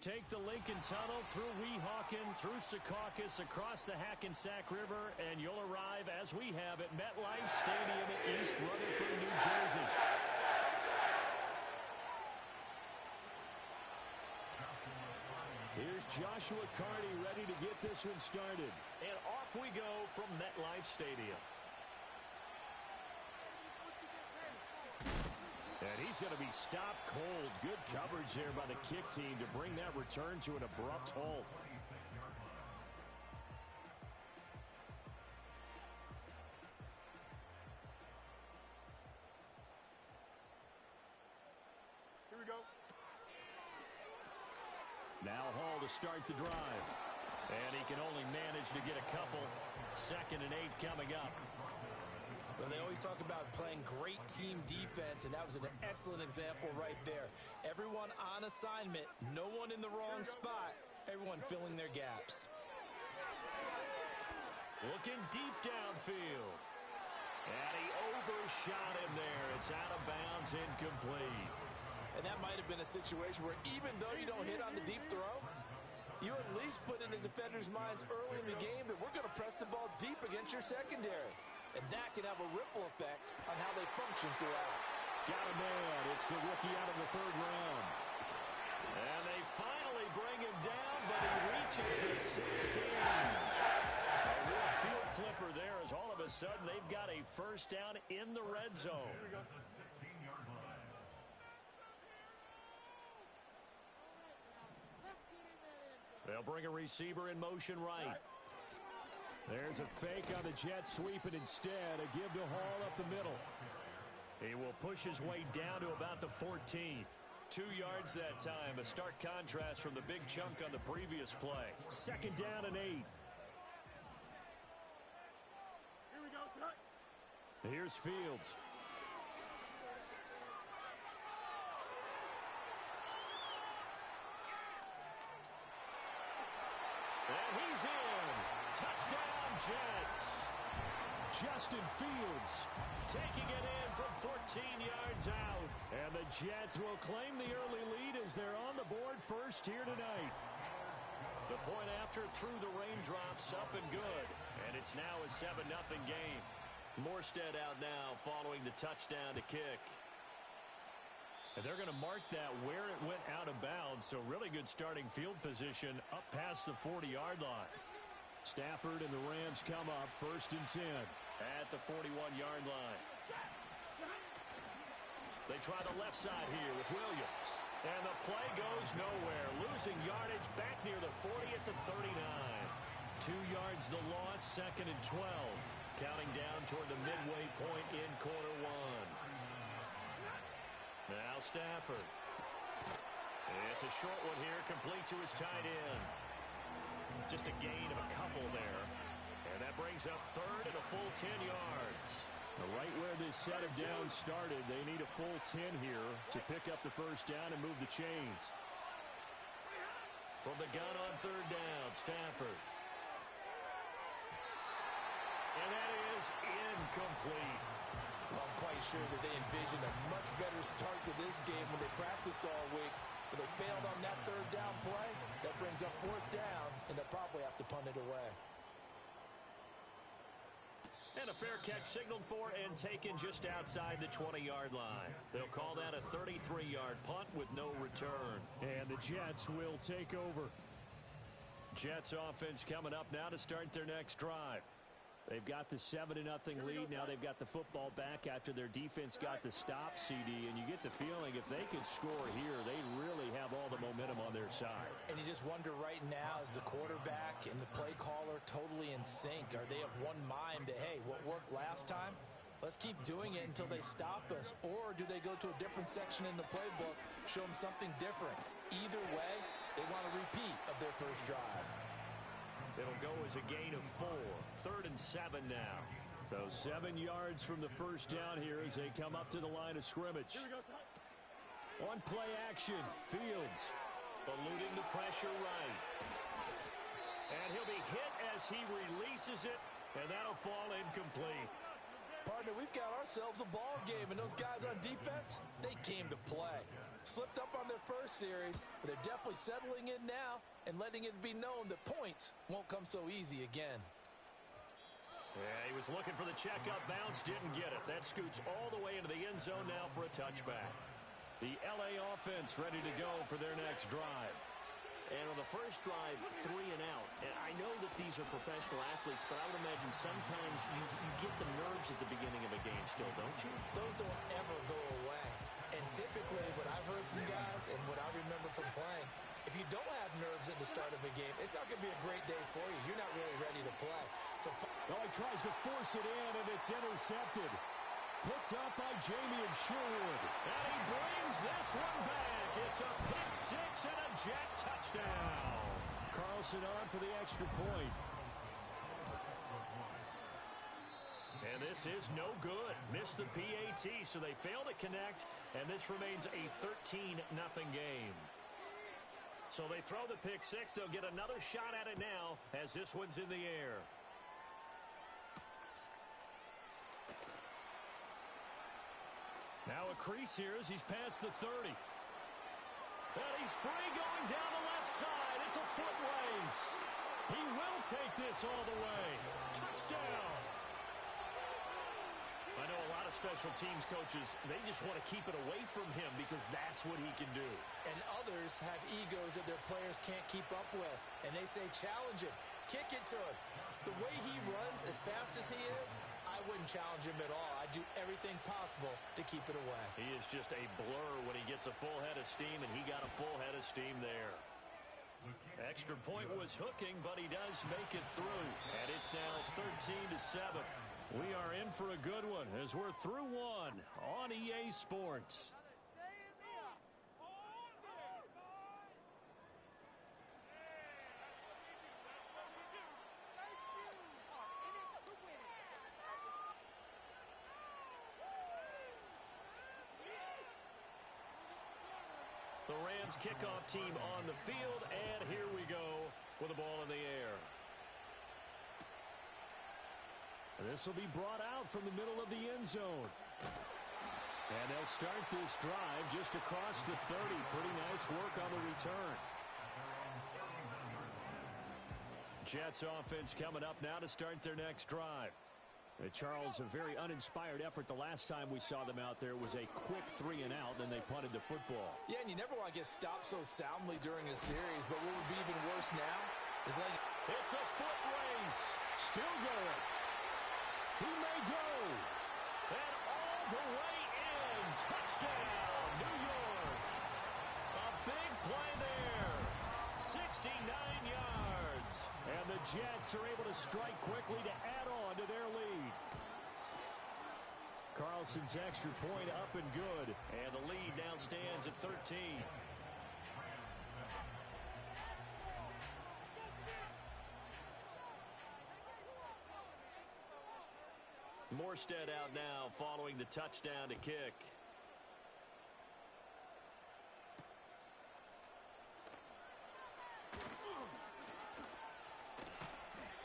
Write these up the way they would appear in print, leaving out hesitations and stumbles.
take the Lincoln Tunnel through Weehawken, through Secaucus, across the Hackensack River, and you'll arrive, as we have, at MetLife Stadium in East Rutherford, New Jersey. Here's Joshua Carney ready to get this one started. And off we go from MetLife Stadium. And he's going to be stopped cold. Good coverage there by the kick team to bring that return to an abrupt halt. Here we go. Now Hall to start the drive. And he can only manage to get a couple. 2nd and 8 coming up. Well, they always talk about playing great team defense, and that was an excellent example right there. Everyone on assignment, no one in the wrong spot, everyone filling their gaps. Looking deep downfield. And he overshot him there. It's out of bounds, incomplete. And that might have been a situation where even though you don't hit on the deep throw, you at least put in the defenders' minds early in the game that we're going to press the ball deep against your secondary. And that can have a ripple effect on how they function throughout. Got a man. It's the rookie out of the 3rd round. And they finally bring him down, but he reaches the 16. A real field flipper there as all of a sudden they've got a first down in the red zone. They'll bring a receiver in motion right. There's a fake on the jet sweep, and instead a give to Hall up the middle. He will push his way down to about the 14. 2 yards that time. A stark contrast from the big chunk on the previous play. 2nd down and 8. Here we go, son. Here's Fields. And he's in. Touchdown, Jets. Justin Fields taking it in from 14 yards out. And the Jets will claim the early lead as they're on the board first here tonight. The point after through the raindrops, up and good. And it's now a 7-0 game. Morstead out now following the touchdown to kick. And they're going to mark that where it went out of bounds. So really good starting field position up past the 40-yard line. Stafford and the Rams come up 1st and 10 at the 41-yard line. They try the left side here with Williams. And the play goes nowhere. Losing yardage back near the 40 at the 39. 2 yards the loss, 2nd and 12. Counting down toward the midway point in quarter 1. Now Stafford. It's a short one here, complete to his tight end. Just a gain of a couple there. And that brings up 3rd and a full 10 yards. Right where this set of downs started, they need a full 10 here to pick up the first down and move the chains. From the gun on 3rd down, Stafford. And that is incomplete. Well, I'm quite sure that they envisioned a much better start to this game when they practiced all week. But they failed on that 3rd down play. That brings up 4th down, and they'll probably have to punt it away. And a fair catch signaled for and taken just outside the 20-yard line. They'll call that a 33-yard punt with no return. And the Jets will take over. Jets offense coming up now to start their next drive. They've got the 7-0 lead. Now they've got the football back after their defense got the stop, CD. And you get the feeling if they could score here, they really have all the momentum on their side. And you just wonder right now, is the quarterback and the play caller totally in sync? Are they of one mind that, hey, what worked last time? Let's keep doing it until they stop us. Or do they go to a different section in the playbook, show them something different? Either way, they want a repeat of their first drive. It'll go as a gain of 4. 3rd and 7 now. So 7 yards from the first down here as they come up to the line of scrimmage. On play action, Fields eluding the pressure right. And he'll be hit as he releases it, and that'll fall incomplete. Partner, we've got ourselves a ball game, and those guys on defense, they came to play. Slipped up on their first series, but they're definitely settling in now and letting it be known that points won't come so easy again. Yeah, he was looking for the checkup bounce, didn't get it. That scoots all the way into the end zone now for a touchback. The LA offense ready to go for their next drive. And on the first drive, 3 and out. And I know that these are professional athletes, but I would imagine sometimes you get the nerves at the beginning of a game still, don't you? Those don't ever go away. And typically what I've heard from guys and what I remember from playing, if you don't have nerves at the start of a game, it's not going to be a great day for you. You're not really ready to play. So he tries to force it in, and it's intercepted. Picked up by Jamie Sherwood. And he brings this one back. It's a pick six and a Jet touchdown. Carlson on for the extra point. And this is no good. Missed the PAT, so they fail to connect, and this remains a 13-0 game. So they throw the pick six. They'll get another shot at it now as this one's in the air. Now a crease here as he's past the 30. And he's free going down the left side. It's a foot race. He will take this all the way. Touchdown. I know a lot of special teams coaches, they just want to keep it away from him because that's what he can do. And others have egos that their players can't keep up with. And they say, challenge him. Kick it to him. The way he runs as fast as he is, I wouldn't challenge him at all. I'd do everything possible to keep it away. He is just a blur when he gets a full head of steam, and he got a full head of steam there. Extra point was hooking, but he does make it through. And it's now 13-7. We are in for a good one as we're through one on EA Sports. The Rams kickoff team on the field, and here we go with the ball in the air. This will be brought out from the middle of the end zone. And they'll start this drive just across the 30. Pretty nice work on the return. Jets offense coming up now to start their next drive. Charles, a very uninspired effort the last time we saw them out there. It was a quick 3 and out, then they punted the football. Yeah, and you never want to get stopped so soundly during a series, but what would be even worse now is like... It's a foot race. Still going. He may go. And all the way in. Touchdown, New York. A big play there. 69 yards. And the Jets are able to strike quickly to add on to their lead. Carlson's extra point up and good. And the lead now stands at 13. Morstead out now following the touchdown to kick.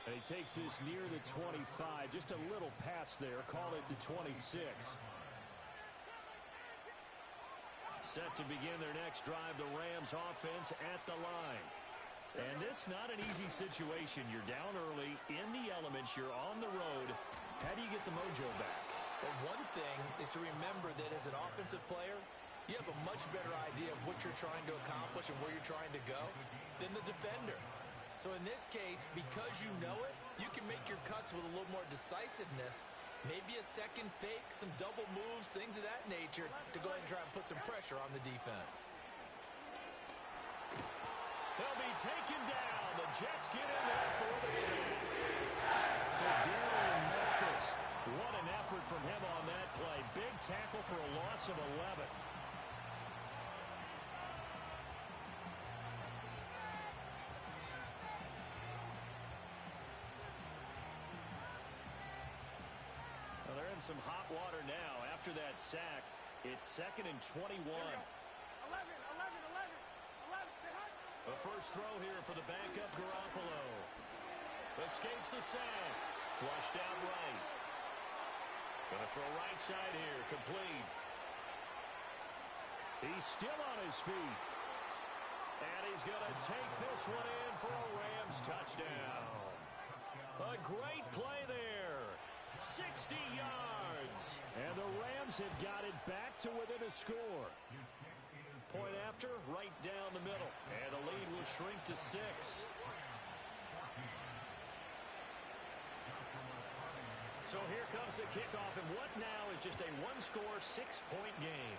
And he takes this near the 25. Just a little pass there. Call it the 26. Set to begin their next drive, the Rams offense at the line. And this not an easy situation. You're down early, in the elements, you're on the road. How do you get the mojo back? Well, one thing is to remember that as an offensive player, you have a much better idea of what you're trying to accomplish and where you're trying to go than the defender. So in this case, because you know it, you can make your cuts with a little more decisiveness, maybe a second fake, some double moves, things of that nature, to go ahead and try and put some pressure on the defense. They'll be taken down. The Jets get in there for the sack. For Darian Memphis. What an effort from him on that play. Big tackle for a loss of 11. Well, they're in some hot water now. After that sack, it's 2nd and 21. 11. The first throw here for the backup Garoppolo. Escapes the sack. Flushed out right. Gonna throw right side here. Complete. He's still on his feet. And he's going to take this one in for a Rams touchdown. A great play there. 60 yards. And the Rams have got it back to within a score. Point after, right down the middle. And the lead will shrink to 6. So here comes the kickoff, and what now is just a one-score, 6-point game.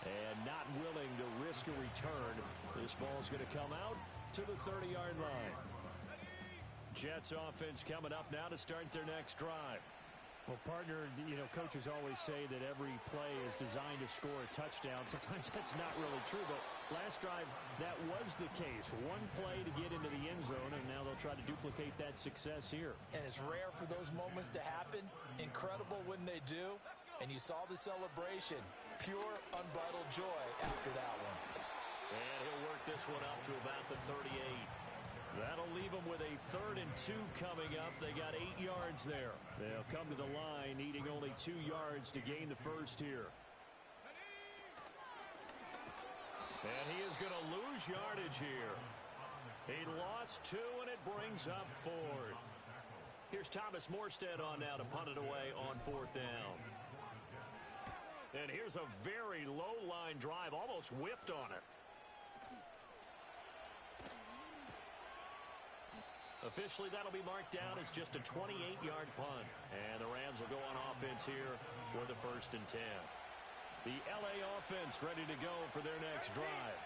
And not willing to risk a return. This ball's going to come out to the 30-yard line. Jets offense coming up now to start their next drive. Well, partner, coaches always say that every play is designed to score a touchdown. Sometimes that's not really true, but last drive, that was the case. One play to get into the end zone, and now they'll try to duplicate that success here. And it's rare for those moments to happen. Incredible when they do. And you saw the celebration. Pure, unbridled joy after that one. And he'll work this one up to about the 38. That'll leave them with a 3rd and 2 coming up. They got 8 yards there. They'll come to the line needing only 2 yards to gain the first here. And he is going to lose yardage here. He lost 2, and it brings up 4th. Here's Thomas Morstead on now to punt it away on 4th down. And here's a very low-line drive, almost whiffed on it. Officially, that'll be marked down as just a 28-yard punt. And the Rams will go on offense here for the 1st and 10. The L.A. offense ready to go for their next drive.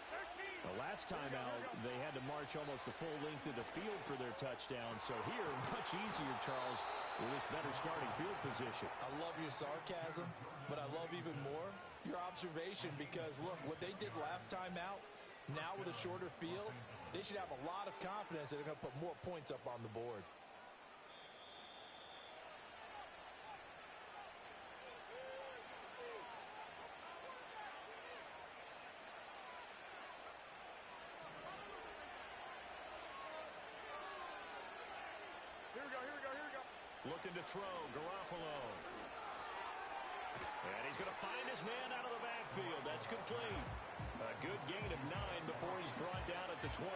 The last time out, they had to march almost the full length of the field for their touchdown. So here, much easier, Charles, with this better starting field position. I love your sarcasm, but I love even more your observation because, look, what they did last time out, now with a shorter field, they should have a lot of confidence that they're going to put more points up on the board. Here we go, here we go, here we go. Looking to throw, Garoppolo. And he's going to find his man out of the backfield. That's complete. A good gain of 9 before he's brought down at the 28.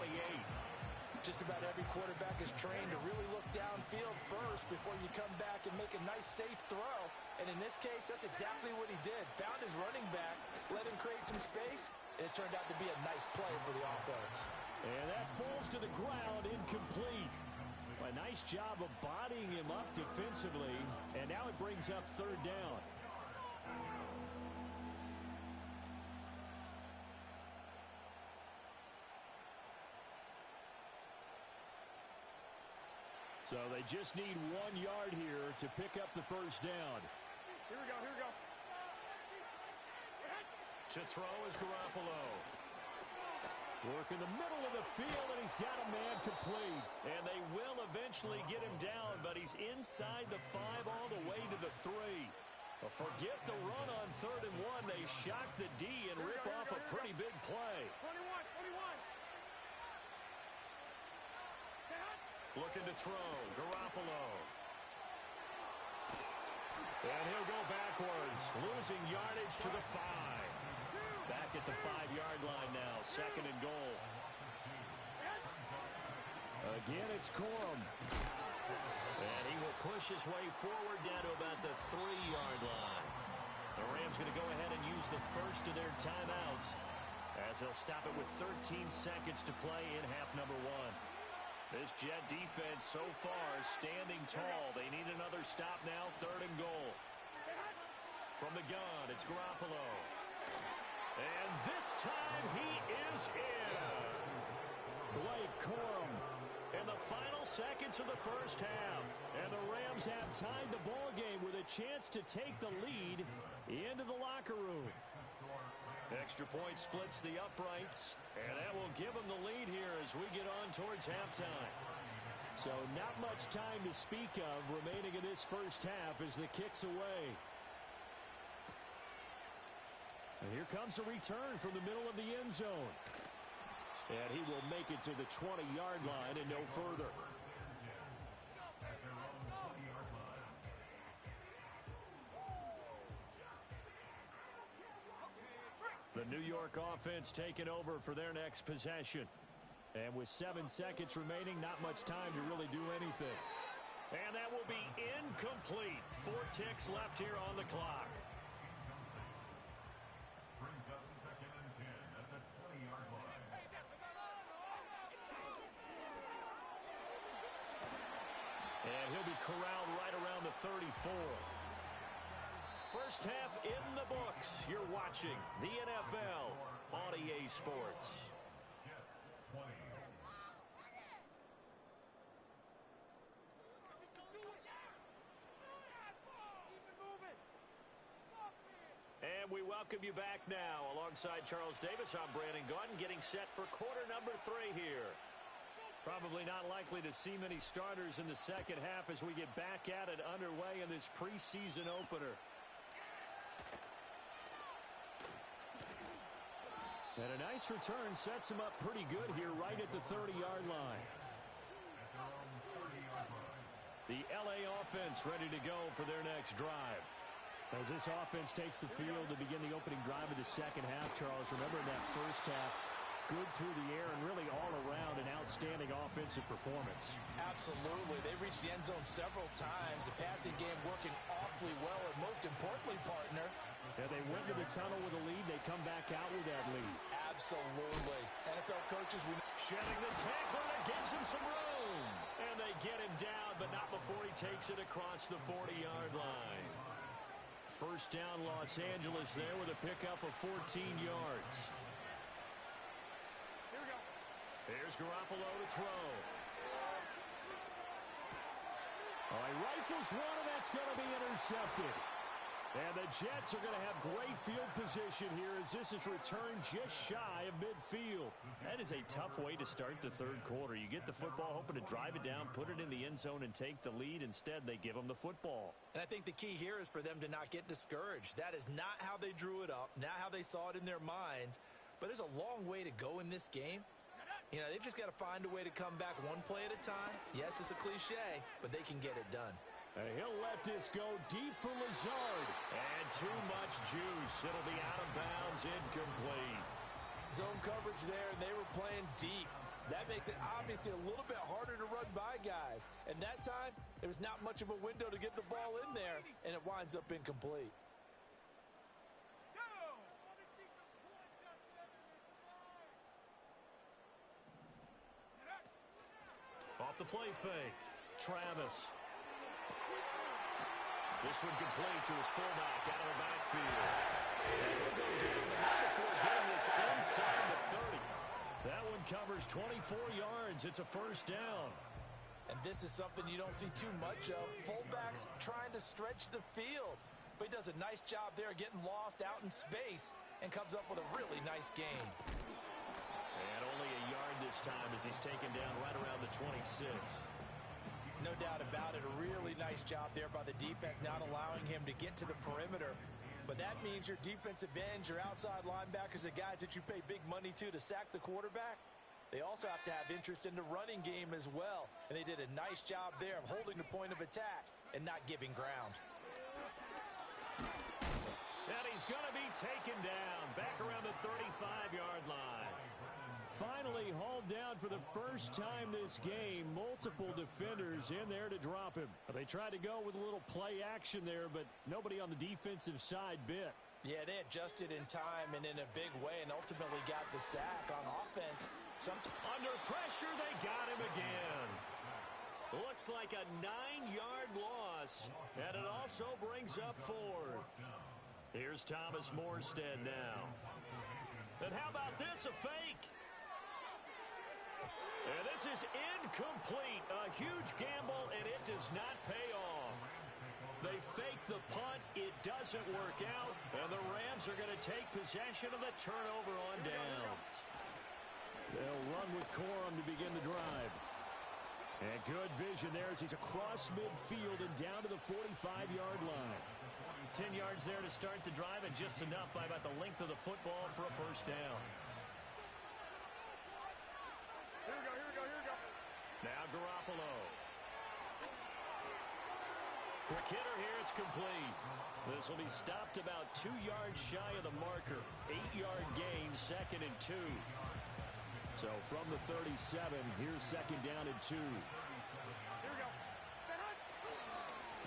Just about every quarterback is trained to really look downfield first before you come back and make a nice, safe throw. And in this case, that's exactly what he did. Found his running back, let him create some space, and it turned out to be a nice play for the offense. And that falls to the ground, incomplete. A nice job of bodying him up defensively, and now it brings up 3rd down. So they just need 1 yard here to pick up the first down. Here we go, here we go. To throw is Garoppolo. Work in the middle of the field, and he's got a man complete. And they will eventually get him down, but he's inside the 5 all the way to the 3. Forget the run on 3rd and 1. They shock the D and rip off a pretty big play. 21. Looking to throw, Garoppolo. And he'll go backwards, losing yardage to the 5. Back at the 5-yard line now, 2nd and goal. Again, it's Corum. And he will push his way forward down to about the 3-yard line. The Rams going to go ahead and use the first of their timeouts as they'll stop it with 13 seconds to play in half number 1. This Jet defense so far standing tall. They need another stop now, 3rd and goal. From the gun, it's Garoppolo. And this time he is in. Blake Corum in the final seconds of the first half. And the Rams have tied the ball game with a chance to take the lead into the locker room. Extra point splits the uprights, and that will give them the lead here as we get on towards halftime. So not much time to speak of remaining in this first half as the kick's away. And here comes a return from the middle of the end zone. And he will make it to the 20-yard line and no further. The New York offense taking over for their next possession. And with 7 seconds remaining, not much time to really do anything. And that will be incomplete. 4 ticks left here on the clock. Brings up 2nd and 10 at the 20-yard line. And he'll be corralled right around the 34. First half in the books. You're watching the NFL on EA Sports. Jets 20. And we welcome you back now. Alongside Charles Davis, I'm Brandon Gaudin, getting set for quarter number 3 here. Probably not likely to see many starters in the second half as we get back at it underway in this preseason opener. And a nice return sets him up pretty good here right at the 30-yard line. The LA offense ready to go for their next drive. As this offense takes the field to begin the opening drive of the second half, Charles, remember in that first half, good through the air and really all around an outstanding offensive performance. Absolutely. They reached the end zone several times. The passing game working awfully well, and most importantly, partner, yeah, they went to the tunnel with a lead. They come back out with that lead. absolutely. NFL coaches, we Shedding the tackler that gives him some room. And they get him down, but not before he takes it across the 40-yard line. First down, Los Angeles there with a pickup of 14 yards. Here we go. Here's Garoppolo to throw. All right, rifles one, and that's going to be intercepted. And the Jets are going to have great field position here as this is returned just shy of midfield. That is a tough way to start the third quarter. You get the football, hoping to drive it down, put it in the end zone, and take the lead. Instead, they give them the football. And I think the key here is for them to not get discouraged. That is not how they drew it up, not how they saw it in their minds. But there's a long way to go in this game. You know, they've just got to find a way to come back one play at a time. Yes, it's a cliche, but they can get it done. And he'll let this go deep for Lazard. And too much juice. It'll be out of bounds, incomplete. Zone coverage there, and they were playing deep. That makes it obviously a little bit harder to run by guys. And that time, there was not much of a window to get the ball in there, and it winds up incomplete. Off the play fake. Travis. This one complete to his fullback out of the backfield. And he'll go down the middle before getting this inside the 30. That one covers 24 yards. It's a first down. And this is something you don't see too much of. Fullbacks trying to stretch the field. But he does a nice job there getting lost out in space and comes up with a really nice gain. And only a yard this time as he's taken down right around the 26. No doubt about it. A really nice job there by the defense, not allowing him to get to the perimeter. But that means your defensive ends, your outside linebackers, the guys that you pay big money to sack the quarterback, they also have to have interest in the running game as well. And they did a nice job there of holding the point of attack and not giving ground. And he's going to be taken down back around the 35-yard line. Finally hauled down for the first time this game. Multiple defenders in there to drop him. They tried to go with a little play action there, but nobody on the defensive side bit. Yeah, they adjusted in time and in a big way and ultimately got the sack on offense. Under pressure, they got him again. Looks like a 9-yard loss, and it also brings up 4th. Here's Thomas Morstead now. And how about this, a fake? And this is incomplete. A huge gamble, and it does not pay off. They fake the punt. It doesn't work out. And the Rams are going to take possession of the turnover on downs. They'll run with Corum to begin the drive. And good vision there as he's across midfield and down to the 45-yard line. 10 yards there to start the drive, and just enough by about the length of the football for a first down. Here we go. Now Garoppolo. Quick hitter here, it's complete. This will be stopped about 2 yards shy of the marker. 8-yard gain, 2nd and 2. So from the 37, here's 2nd down and 2. Here we go.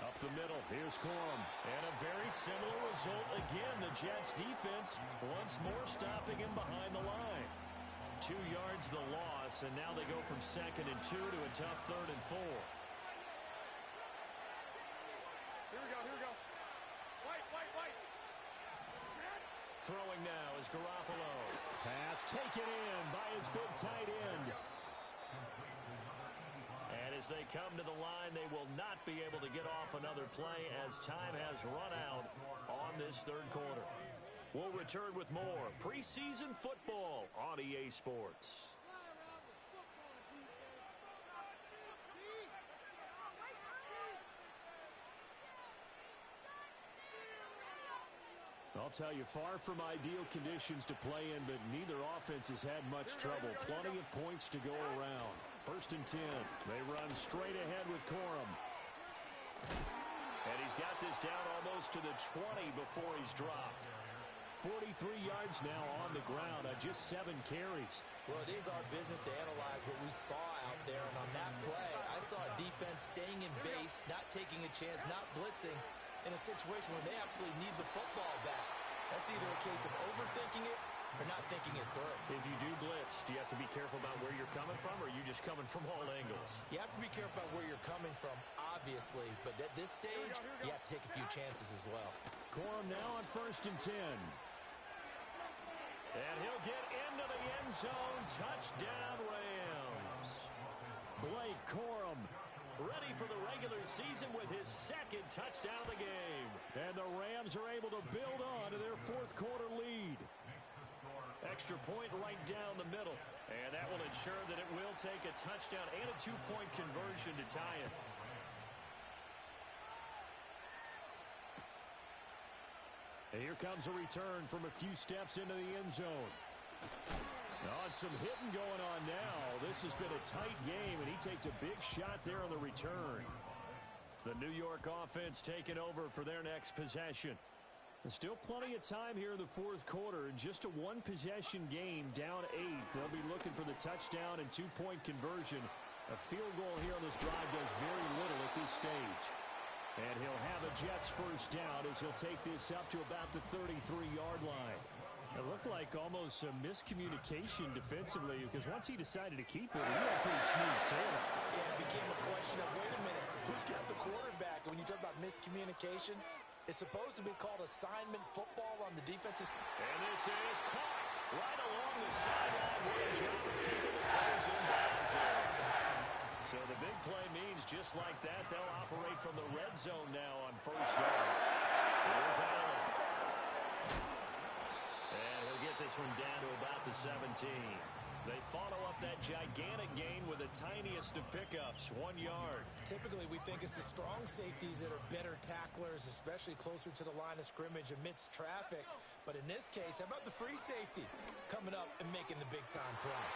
Up the middle, here's Corum. And a very similar result again. The Jets defense once more stopping him behind the line. 2 yards the loss, and now they go from 2nd and 2 to a tough 3rd and 4. Here we go. Here we go. Wait. Throwing now is Garoppolo. Pass taken in by his big tight end. And as they come to the line, they will not be able to get off another play as time has run out on this 3rd quarter. We'll return with more preseason football on EA Sports. I'll tell you, far from ideal conditions to play in, but neither offense has had much trouble. Plenty of points to go around. 1st and 10. They run straight ahead with Corum. And he's got this down almost to the 20 before he's dropped. 43 yards now on the ground on just 7 carries. Well, it is our business to analyze what we saw out there. And on that play, I saw a defense staying in base, not taking a chance, not blitzing in a situation where they absolutely need the football back. That's either a case of overthinking it or not thinking it through. If you do blitz, do you have to be careful about where you're coming from, or are you just coming from all angles? You have to be careful about where you're coming from, obviously. But at this stage, you have to take a few chances as well. Corum now on 1st and 10. And he'll get into the end zone. Touchdown, Rams. Blake Corum ready for the regular season with his 2nd touchdown of the game. And the Rams are able to build on to their 4th quarter lead. Extra point right down the middle. And that will ensure that it will take a touchdown and a 2-point conversion to tie it. And here comes a return from a few steps into the end zone. Oh, and some hitting going on now. This has been a tight game, and he takes a big shot there on the return. The New York offense taking over for their next possession. There's still plenty of time here in the 4th quarter. In just a 1-possession game, down 8. They'll be looking for the touchdown and 2-point conversion. A field goal here on this drive does very little at this stage. And he'll have a Jets 1st down as he'll take this up to about the 33-yard line. It looked like almost a miscommunication defensively, because once he decided to keep it, he had pretty smooth sailing. Yeah, it became a question of, wait a minute, who's got the quarterback? And when you talk about miscommunication, it's supposed to be called assignment football on the defensive. And this is caught right along the sideline. Good job of keeping the toes in bounds there. So the big play means just like that, they'll operate from the red zone now on 1st down. Here's Allen. And he'll get this one down to about the 17. They follow up that gigantic gain with the tiniest of pickups, 1 yard. Typically, we think it's the strong safeties that are better tacklers, especially closer to the line of scrimmage amidst traffic. But in this case, how about the free safety coming up and making the big-time play?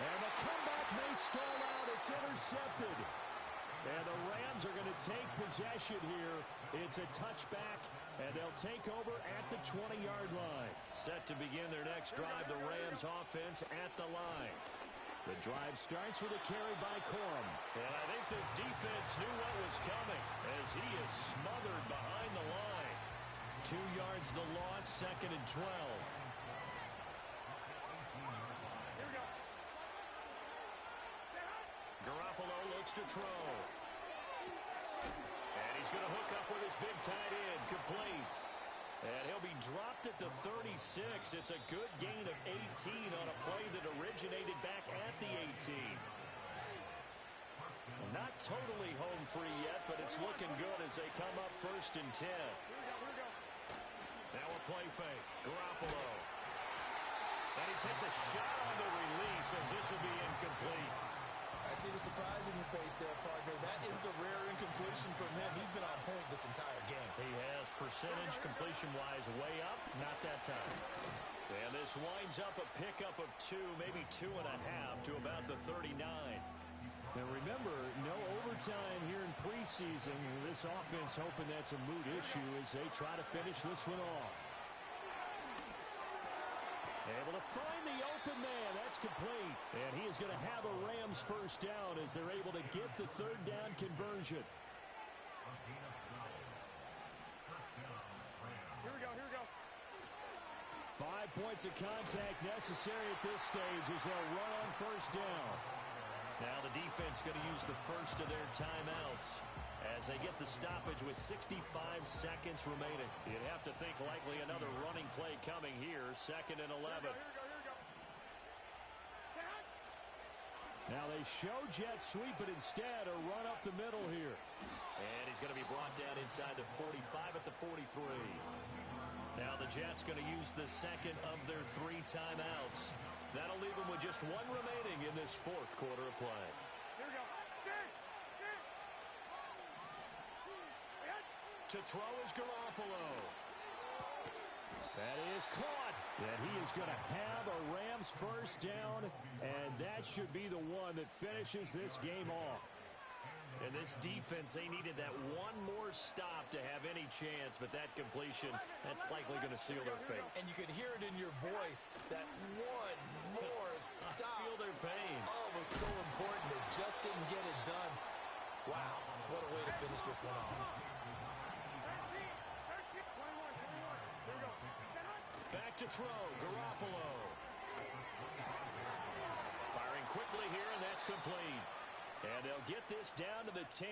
And the comeback may stall out. It's intercepted. And the Rams are going to take possession here. It's a touchback, and they'll take over at the 20-yard line. Set to begin their next drive, the Rams offense at the line. The drive starts with a carry by Corum. And I think this defense knew what was coming as he is smothered behind the line. 2 yards the loss, 2nd and 12. Here we go. Garoppolo looks to throw. And he's going to hook up with his big tight end, complete. And he'll be dropped at the 36. It's a good gain of 18 on a play that originated back at the 18. Not totally home free yet, but it's looking good as they come up 1st and 10. Now a play fake. Garoppolo. And he takes a shot on the release as this will be incomplete. I see the surprise in your face there, partner. That is a rare incompletion from him. He's been on point this entire game. He has percentage completion-wise way up, not that time. And this winds up a pickup of 2, maybe 2.5 to about the 39. Now remember, no overtime here in preseason. This offense hoping that's a moot issue as they try to finish this one off. Able to find the open man. That's complete. And he is going to have a Rams first down as they're able to get the third down conversion. Here we go, here we go. 5 points of contact necessary at this stage as they'll run on first down. Now the defense going to use the first of their timeouts as they get the stoppage with 65 seconds remaining. You'd have to think likely another running play coming here, 2nd and 11. Here we go. Now they show jet sweep, but instead a run up the middle here. And he's going to be brought down inside the 45 at the 43. Now the Jets going to use the second of their 3 timeouts. That'll leave them with just 1 remaining in this 4th quarter of play. Here we go. To throw is Garoppolo. That is caught. And he is going to have a Rams first down, and that should be the one that finishes this game off. And this defense, they needed that one more stop to have any chance, but that completion, that's likely going to seal their fate. And you could hear it in your voice, that one more stop. Feel their pain. Oh, it was so important. They just didn't get it done. Wow, what a way to finish this one off. Back to throw, Garoppolo. Firing quickly here, and that's complete. And they'll get this down to the 10.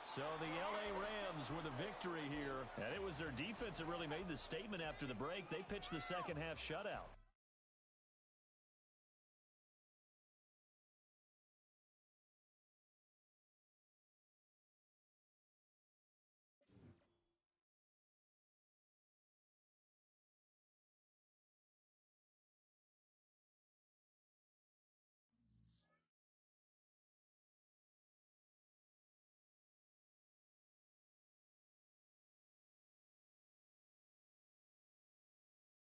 So the L.A. Rams with a victory here. And it was their defense that really made the statement after the break. They pitched the second half shutout.